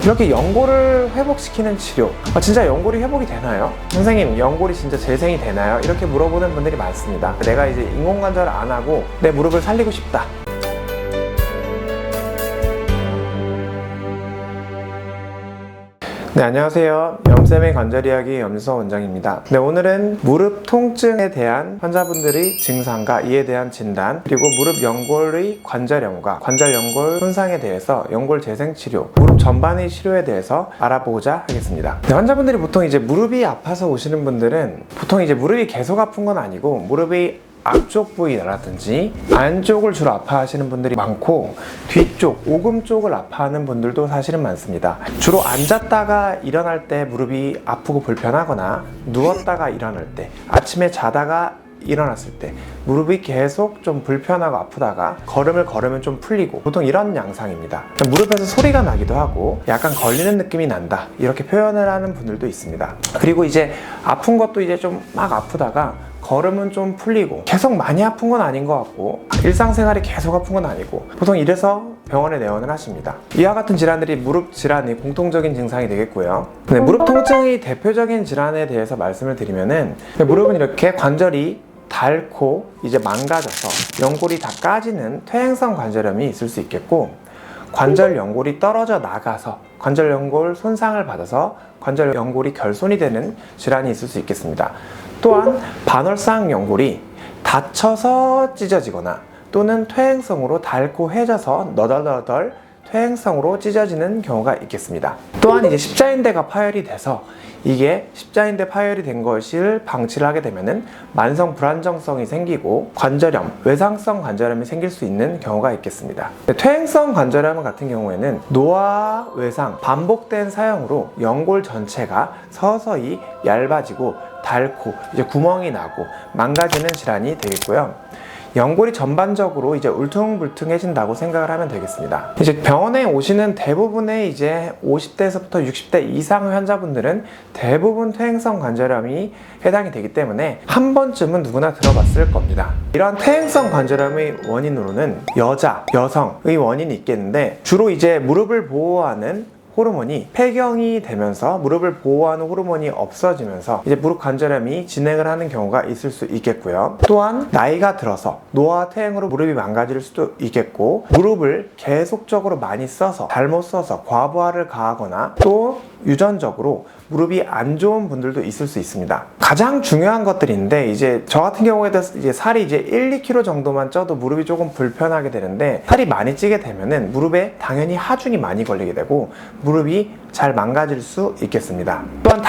이렇게 연골을 회복시키는 치료, 진짜 연골이 회복이 되나요? 선생님, 연골이 진짜 재생이 되나요? 이렇게 물어보는 분들이 많습니다. 내가 이제 인공관절을 안 하고 내 무릎을 살리고 싶다. 네, 안녕하세요. 염쌤의 관절 이야기 염소 원장입니다. 네, 오늘은 무릎 통증에 대한 환자분들의 증상과 이에 대한 진단, 그리고 무릎 연골의 관절염과 관절 연골 손상에 대해서 연골 재생 치료, 무릎 전반의 치료에 대해서 알아보고자 하겠습니다. 네, 환자분들이 보통 이제 무릎이 아파서 오시는 분들은 보통 이제 무릎이 계속 아픈 건 아니고 무릎이 앞쪽 부위라든지 안쪽을 주로 아파하시는 분들이 많고, 뒤쪽, 오금 쪽을 아파하는 분들도 사실은 많습니다. 주로 앉았다가 일어날 때 무릎이 아프고 불편하거나 누웠다가 일어날 때, 아침에 자다가 일어났을 때 무릎이 계속 좀 불편하고 아프다가 걸음을 걸으면 좀 풀리고, 보통 이런 양상입니다. 무릎에서 소리가 나기도 하고 약간 걸리는 느낌이 난다, 이렇게 표현을 하는 분들도 있습니다. 그리고 이제 아픈 것도 이제 좀 막 아프다가 걸음은 좀 풀리고, 계속 많이 아픈 건 아닌 것 같고 일상생활이 계속 아픈 건 아니고, 보통 이래서 병원에 내원을 하십니다. 이와 같은 질환들이 무릎 질환의 공통적인 증상이 되겠고요. 네, 무릎 통증의 대표적인 질환에 대해서 말씀을 드리면은, 무릎은 이렇게 관절이 닳고 이제 망가져서 연골이 다 까지는 퇴행성 관절염이 있을 수 있겠고, 관절 연골이 떨어져 나가서 관절 연골 손상을 받아서 관절 연골이 결손이 되는 질환이 있을 수 있겠습니다. 또한 반월상 연골이 다쳐서 찢어지거나 또는 퇴행성으로 닳고 해져서 너덜너덜 퇴행성으로 찢어지는 경우가 있겠습니다. 또한 이제 십자인대가 파열이 돼서 이게 십자인대 파열이 된 것을 방치를 하게 되면은 만성 불안정성이 생기고 관절염, 외상성 관절염이 생길 수 있는 경우가 있겠습니다. 퇴행성 관절염 같은 경우에는 노화, 외상, 반복된 사용으로 연골 전체가 서서히 얇아지고 닳고 이제 구멍이 나고 망가지는 질환이 되겠고요. 연골이 전반적으로 이제 울퉁불퉁해진다고 생각을 하면 되겠습니다. 이제 병원에 오시는 대부분의 이제 50대에서부터 60대 이상 환자분들은 대부분 퇴행성 관절염이 해당이 되기 때문에 한 번쯤은 누구나 들어봤을 겁니다. 이러한 퇴행성 관절염의 원인으로는 여성의 원인이 있겠는데, 주로 이제 무릎을 보호하는 호르몬이 폐경이 되면서 무릎을 보호하는 호르몬이 없어지면서 이제 무릎 관절염이 진행을 하는 경우가 있을 수 있겠고요. 또한 나이가 들어서 노화 퇴행으로 무릎이 망가질 수도 있겠고, 무릎을 계속적으로 많이 써서 잘못 써서 과부하를 가하거나 또 유전적으로 무릎이 안 좋은 분들도 있을 수 있습니다. 가장 중요한 것들인데, 이제 저 같은 경우에도 이제 살이 이제 1-2kg 정도만 쪄도 무릎이 조금 불편하게 되는데, 살이 많이 찌게 되면은 무릎에 당연히 하중이 많이 걸리게 되고 무릎이 잘 망가질 수 있겠습니다. 또한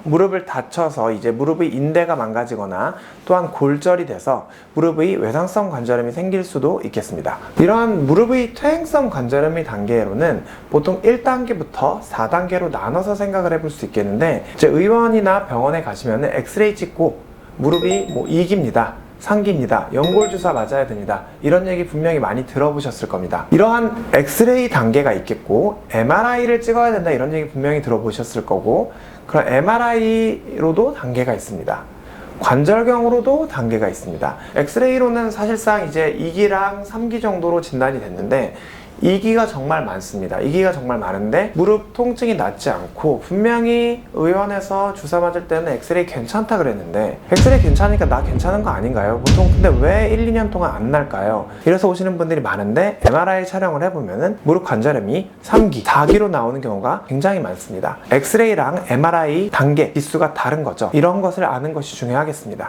무릎을 다쳐서 이제 무릎의 인대가 망가지거나 또한 골절이 돼서 무릎의 외상성 관절염이 생길 수도 있겠습니다. 이러한 무릎의 퇴행성 관절염의 단계로는 보통 1단계부터 4단계로 나눠서 생각을 해볼 수 있겠는데, 이제 의원이나 병원에 가시면 엑스레이 찍고 무릎이 2기입니다, 3기입니다, 연골 주사 맞아야 됩니다, 이런 얘기 분명히 많이 들어보셨을 겁니다. 이러한 엑스레이 단계가 있겠고, MRI를 찍어야 된다, 이런 얘기 분명히 들어보셨을 거고, 그런 MRI로도 단계가 있습니다. 관절경으로도 단계가 있습니다. 엑스레이로는 사실상 이제 2기랑 3기 정도로 진단이 됐는데, 2기가 정말 많습니다. 2기가 정말 많은데 무릎 통증이 낫지 않고, 분명히 의원에서 주사 맞을 때는 엑스레이 괜찮다 그랬는데 엑스레이 괜찮으니까 나 괜찮은 거 아닌가요? 보통 근데 왜 1-2년 동안 안 날까요? 이래서 오시는 분들이 많은데, MRI 촬영을 해보면은 무릎 관절염이 3기, 4기로 나오는 경우가 굉장히 많습니다. 엑스레이랑 MRI 단계 기수가 다른 거죠. 이런 것을 아는 것이 중요하겠습니다.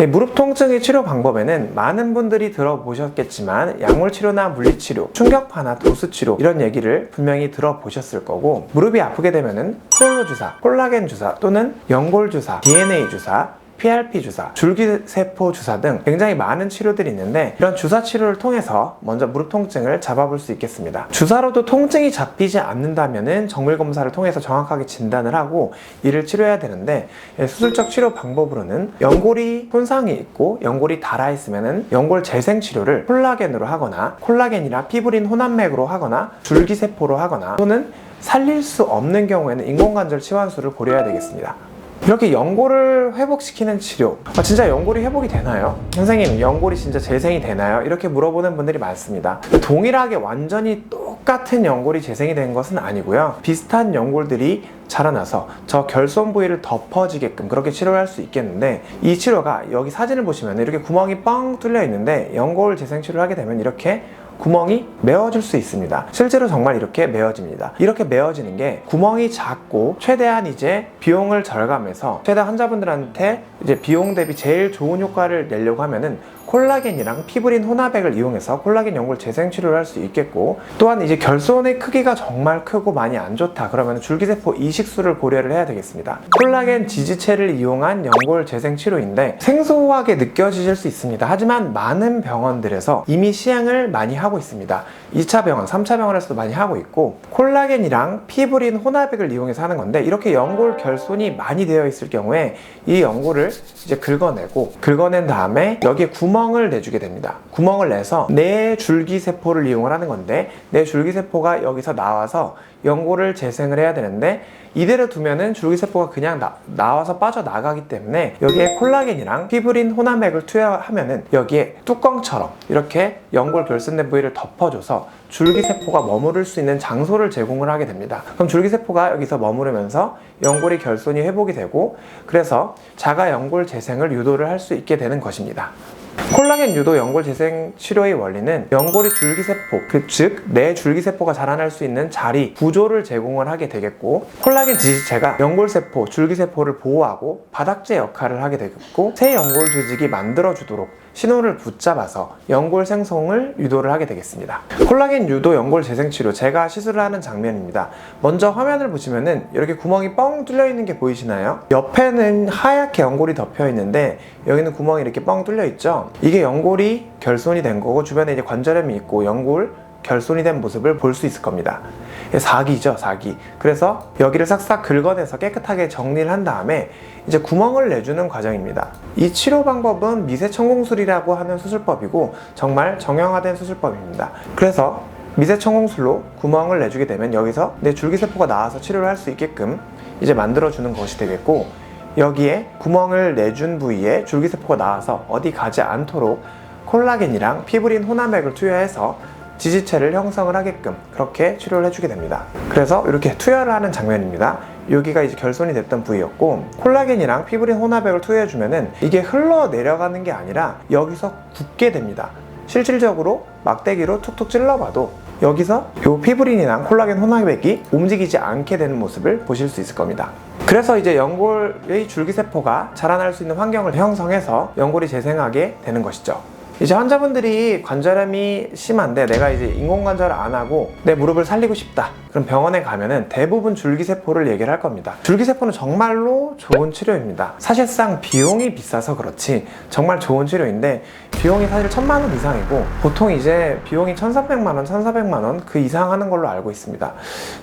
무릎 통증의 치료 방법에는 많은 분들이 들어보셨겠지만 약물치료나 물리치료, 충격파나 도수치료, 이런 얘기를 분명히 들어보셨을 거고, 무릎이 아프게 되면은 프렐로 주사, 콜라겐 주사 또는 연골 주사, DNA 주사, PRP 주사, 줄기세포 주사 등 굉장히 많은 치료들이 있는데, 이런 주사 치료를 통해서 먼저 무릎 통증을 잡아볼 수 있겠습니다. 주사로도 통증이 잡히지 않는다면은 정밀 검사를 통해서 정확하게 진단을 하고 이를 치료해야 되는데, 수술적 치료 방법으로는 연골이 손상이 있고 연골이 닳아 있으면은 연골 재생 치료를 콜라겐으로 하거나, 콜라겐이나 피브린 혼합맥으로 하거나, 줄기세포로 하거나, 또는 살릴 수 없는 경우에는 인공관절 치환술을 고려해야 되겠습니다. 이렇게 연골을 회복시키는 치료, 진짜 연골이 회복이 되나요? 선생님, 연골이 진짜 재생이 되나요? 이렇게 물어보는 분들이 많습니다. 동일하게 완전히 똑같은 연골이 재생이 된 것은 아니고요. 비슷한 연골들이 자라나서 저 결손 부위를 덮어지게끔 그렇게 치료를 할 수 있겠는데, 이 치료가 여기 사진을 보시면 이렇게 구멍이 뻥 뚫려 있는데 연골 재생 치료를 하게 되면 이렇게 구멍이 메워질 수 있습니다. 실제로 정말 이렇게 메워집니다. 이렇게 메워지는 게 구멍이 작고 최대한 이제 비용을 절감해서 최대한 환자분들한테 이제 비용 대비 제일 좋은 효과를 내려고 하면은 콜라겐이랑 피브린 혼합액을 이용해서 콜라겐 연골 재생 치료를 할 수 있겠고, 또한 이제 결손의 크기가 정말 크고 많이 안 좋다 그러면 줄기세포 이식술을 고려를 해야 되겠습니다. 콜라겐 지지체를 이용한 연골 재생 치료인데 생소하게 느껴지실 수 있습니다. 하지만 많은 병원들에서 이미 시행을 많이 하고 있습니다. 2차 병원, 3차 병원에서도 많이 하고 있고, 콜라겐이랑 피브린 혼합액을 이용해서 하는 건데, 이렇게 연골 결손이 많이 되어 있을 경우에 이 연골을 이제 긁어낸 다음에 여기에 구멍을 내주게 됩니다. 구멍을 내서 내 줄기세포를 이용을 하는 건데, 내 줄기세포가 여기서 나와서 연골을 재생을 해야 되는데, 이대로 두면은 줄기세포가 그냥 나와서 빠져나가기 때문에 여기에 콜라겐이랑 피브린 혼합액을 투여하면은 여기에 뚜껑처럼 이렇게 연골 결손된 부위를 덮어줘서 줄기세포가 머무를 수 있는 장소를 제공을 하게 됩니다. 그럼 줄기세포가 여기서 머무르면서 연골이 결손이 회복이 되고, 그래서 자가 연골 재생을 유도를 할 수 있게 되는 것입니다. 콜라겐 유도 연골 재생 치료의 원리는 연골이 줄기세포, 즉 내 줄기세포가 자라날 수 있는 자리, 구조를 제공을 하게 되겠고, 콜라겐 지지체가 연골세포, 줄기세포를 보호하고 바닥재 역할을 하게 되겠고, 새 연골 조직이 만들어주도록 신호를 붙잡아서 연골 생성을 유도를 하게 되겠습니다. 콜라겐 유도 연골 재생 치료, 제가 시술을 하는 장면입니다. 먼저 화면을 보시면은 이렇게 구멍이 뻥 뚫려 있는 게 보이시나요? 옆에는 하얗게 연골이 덮여 있는데 여기는 구멍이 이렇게 뻥 뚫려 있죠? 이게 연골이 결손이 된 거고, 주변에 이제 관절염이 있고 연골 결손이 된 모습을 볼 수 있을 겁니다. 사기죠, 사기. 그래서 여기를 싹싹 긁어내서 깨끗하게 정리를 한 다음에 이제 구멍을 내주는 과정입니다. 이 치료 방법은 미세천공술이라고 하는 수술법이고 정말 정형화된 수술법입니다. 그래서 미세천공술로 구멍을 내주게 되면 여기서 내 줄기세포가 나와서 치료를 할 수 있게끔 이제 만들어주는 것이 되겠고, 여기에 구멍을 내준 부위에 줄기세포가 나와서 어디 가지 않도록 콜라겐이랑 피브린 혼합액을 투여해서 지지체를 형성을 하게끔 그렇게 치료를 해주게 됩니다. 그래서 이렇게 투여를 하는 장면입니다. 여기가 이제 결손이 됐던 부위였고, 콜라겐이랑 피브린 혼합액을 투여해주면은 이게 흘러내려가는 게 아니라 여기서 굳게 됩니다. 실질적으로 막대기로 툭툭 찔러봐도 여기서 이 피브린이랑 콜라겐 혼합액이 움직이지 않게 되는 모습을 보실 수 있을 겁니다. 그래서 이제 연골의 줄기세포가 자라날 수 있는 환경을 형성해서 연골이 재생하게 되는 것이죠. 이제 환자분들이 관절염이 심한데 내가 이제 인공관절을 안 하고 내 무릎을 살리고 싶다. 그럼 병원에 가면은 대부분 줄기세포를 얘기를 할 겁니다. 줄기세포는 정말로 좋은 치료입니다. 사실상 비용이 비싸서 그렇지 정말 좋은 치료인데, 비용이 사실 1,000만 원 이상이고 보통 이제 비용이 1,300만 원, 1,400만 원 그 이상 하는 걸로 알고 있습니다.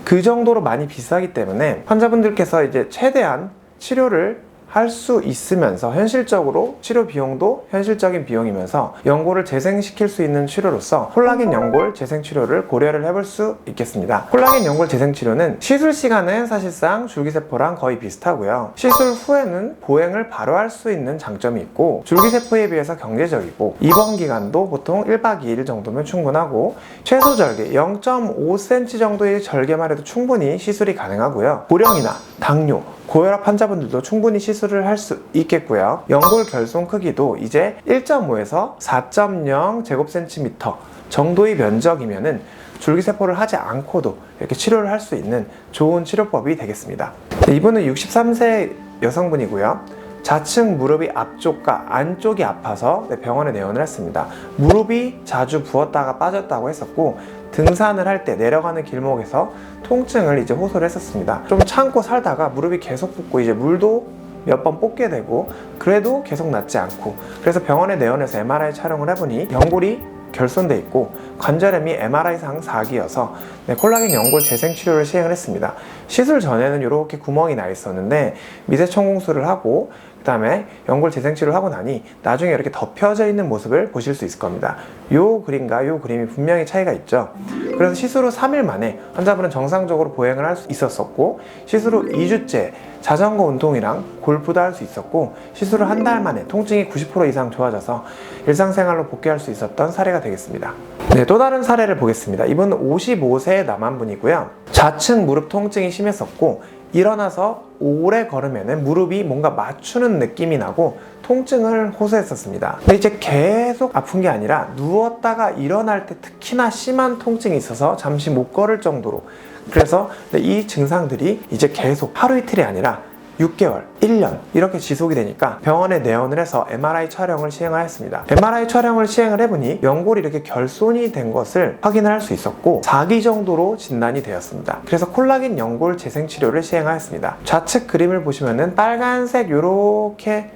그 정도로 많이 비싸기 때문에 환자분들께서 이제 최대한 치료를 할 수 있으면서 현실적으로 치료 비용도 현실적인 비용이면서 연골을 재생시킬 수 있는 치료로서 콜라겐 연골 재생 치료를 고려를 해볼 수 있겠습니다. 콜라겐 연골 재생 치료는 시술 시간은 사실상 줄기세포랑 거의 비슷하고요. 시술 후에는 보행을 바로 할 수 있는 장점이 있고, 줄기세포에 비해서 경제적이고, 입원 기간도 보통 1박 2일 정도면 충분하고, 최소 절개 0.5cm 정도의 절개만 해도 충분히 시술이 가능하고요. 고령이나 당뇨, 고혈압 환자분들도 충분히 시술을 할 수 있겠고요. 연골 결손 크기도 이제 1.5에서 4.0 제곱센티미터 정도의 면적이면은 줄기세포를 하지 않고도 이렇게 치료를 할 수 있는 좋은 치료법이 되겠습니다. 이분은 63세 여성분이고요. 좌측 무릎이 앞쪽과 안쪽이 아파서 병원에 내원을 했습니다. 무릎이 자주 부었다가 빠졌다고 했었고, 등산을 할 때 내려가는 길목에서 통증을 이제 호소를 했었습니다. 좀 참고 살다가 무릎이 계속 붓고 이제 물도 몇 번 뽑게 되고 그래도 계속 낫지 않고, 그래서 병원에 내원해서 MRI 촬영을 해보니 연골이 결손돼 있고 관절염이 MRI상 4기여서 콜라겐 연골 재생 치료를 시행을 했습니다. 시술 전에는 이렇게 구멍이 나 있었는데 미세천공술을 하고 그 다음에 연골 재생 치료를 하고 나니 나중에 이렇게 덮여져 있는 모습을 보실 수 있을 겁니다. 요 그림과 요 그림이 분명히 차이가 있죠. 그래서 시술 후 3일 만에 환자분은 정상적으로 보행을 할 수 있었었고, 시술 후 2주째 자전거 운동이랑 골프도 할 수 있었고, 시술 후 한 달 만에 통증이 90% 이상 좋아져서 일상생활로 복귀할 수 있었던 사례가 되겠습니다. 네, 또 다른 사례를 보겠습니다. 이분은 55세 남한분이고요. 좌측 무릎 통증이 심했었고, 일어나서 오래 걸으면 무릎이 뭔가 맞추는 느낌이 나고 통증을 호소했었습니다. 근데 이제 계속 아픈 게 아니라 누웠다가 일어날 때 특히나 심한 통증이 있어서 잠시 못 걸을 정도로, 그래서 이 증상들이 이제 계속 하루 이틀이 아니라 6개월, 1년 이렇게 지속이 되니까 병원에 내원을 해서 MRI 촬영을 시행하였습니다. MRI 촬영을 시행을 해보니 연골이 이렇게 결손이 된 것을 확인을 할 수 있었고 4기 정도로 진단이 되었습니다. 그래서 콜라겐 연골 재생 치료를 시행하였습니다. 좌측 그림을 보시면은 빨간색 요렇게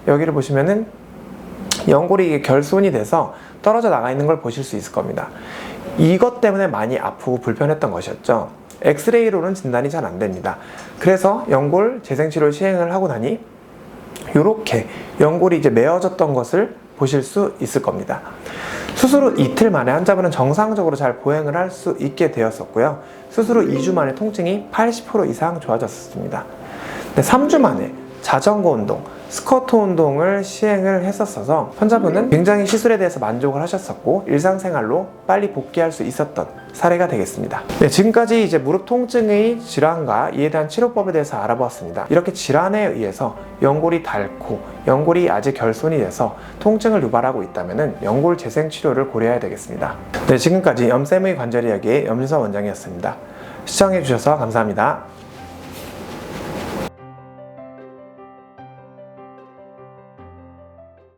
여기를 보시면은 연골이 이게 결손이 돼서 떨어져 나가 있는 걸 보실 수 있을 겁니다. 이것 때문에 많이 아프고 불편했던 것이었죠. 엑스레이로는 진단이 잘 안 됩니다. 그래서 연골 재생치료를 시행을 하고 나니 이렇게 연골이 이제 메어졌던 것을 보실 수 있을 겁니다. 수술 후 이틀 만에 환자분은 정상적으로 잘 보행을 할 수 있게 되었었고요. 수술 후 2주 만에 통증이 80% 이상 좋아졌습니다. 3주 만에 자전거 운동, 스쿼트 운동을 시행을 했었어서 환자분은 굉장히 시술에 대해서 만족을 하셨었고 일상생활로 빨리 복귀할 수 있었던 사례가 되겠습니다. 네, 지금까지 이제 무릎 통증의 질환과 이에 대한 치료법에 대해서 알아보았습니다. 이렇게 질환에 의해서 연골이 닳고 연골이 아직 결손이 돼서 통증을 유발하고 있다면 연골 재생 치료를 고려해야 되겠습니다. 네, 지금까지 염쌤의 관절 이야기의 염윤서 원장이었습니다. 시청해주셔서 감사합니다.